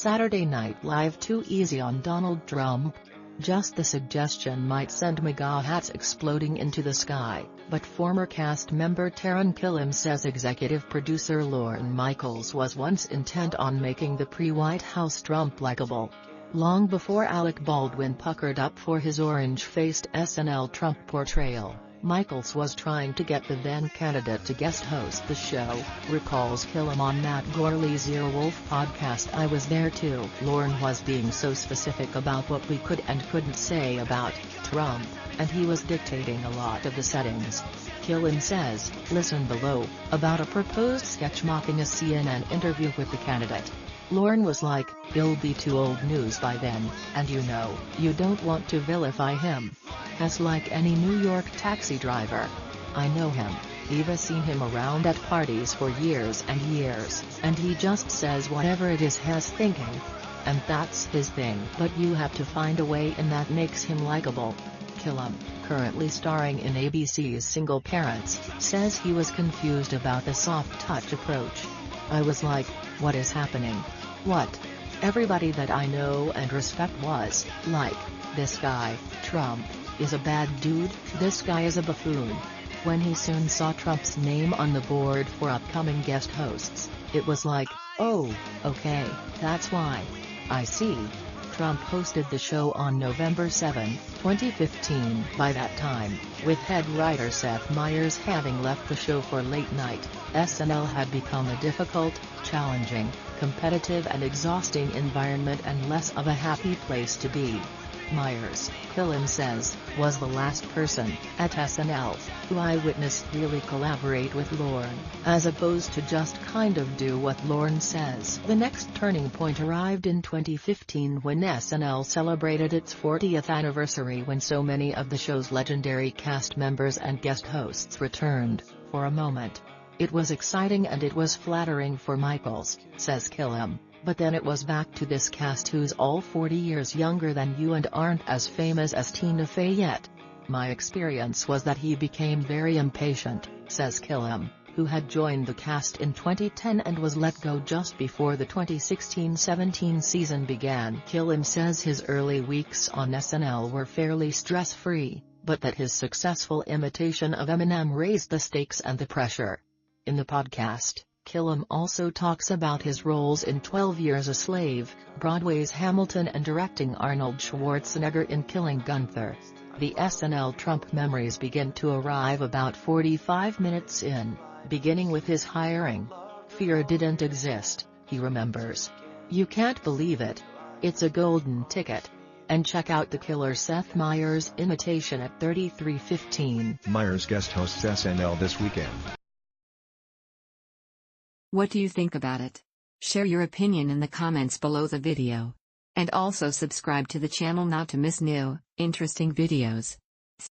Saturday Night Live too easy on Donald Trump? Just the suggestion might send MAGA hats exploding into the sky, but former cast member Taran Killam says executive producer Lorne Michaels was once intent on making the pre-White House Trump likable. Long before Alec Baldwin puckered up for his orange-faced SNL Trump portrayal, Michaels was trying to get the then-candidate to guest host the show, recalls Killam on Matt Gourleys Earwolf podcast. "I was there too. Lorne was being so specific about what we could and couldn't say about Trump, and he was dictating a lot of the settings." Killam says, listen below, about a proposed sketch mocking a CNN interview with the candidate. Lorne was like, "He'll be too old news by then, and you don't want to vilify him. As like any New York taxi driver. I know him, I've seen him around at parties for years and years, and he just says whatever it is he's thinking. And that's his thing. But you have to find a way in that makes him likable." Killam, currently starring in ABC's Single Parents, says he was confused about the soft-touch approach. "I was like, what is happening? What? Everybody that I know and respect was like, this guy, Trump, is a bad dude, this guy is a buffoon." When he soon saw Trump's name on the board for upcoming guest hosts, it was like, oh, okay, that's why. I see. Trump hosted the show on November 7, 2015. By that time, with head writer Seth Meyers having left the show for late night, SNL had become a difficult, challenging, competitive and exhausting environment and less of a happy place to be. Meyers, Killam says, was the last person, at SNL, who I witnessed really collaborate with Lorne, as opposed to just kind of do what Lorne says. The next turning point arrived in 2015 when SNL celebrated its 40th anniversary, when so many of the show's legendary cast members and guest hosts returned, for a moment. "It was exciting and it was flattering for Michaels," says Killam. "But then it was back to this cast who's all 40 years younger than you and aren't as famous as Tina Fey yet. My experience was that he became very impatient," says Killam, who had joined the cast in 2010 and was let go just before the 2016-17 season began. Killam says his early weeks on SNL were fairly stress-free, but that his successful imitation of Eminem raised the stakes and the pressure. In the podcast, Killam also talks about his roles in 12 Years a Slave, Broadway's Hamilton, and directing Arnold Schwarzenegger in Killing Gunther. The SNL Trump memories begin to arrive about 45 minutes in, beginning with his hiring. "Fear didn't exist," he remembers. "You can't believe it. It's a golden ticket." And check out the killer Seth Meyers imitation at 33:15. Meyers guest hosts SNL this weekend. What do you think about it? Share your opinion in the comments below the video. And also subscribe to the channel not to miss new, interesting videos.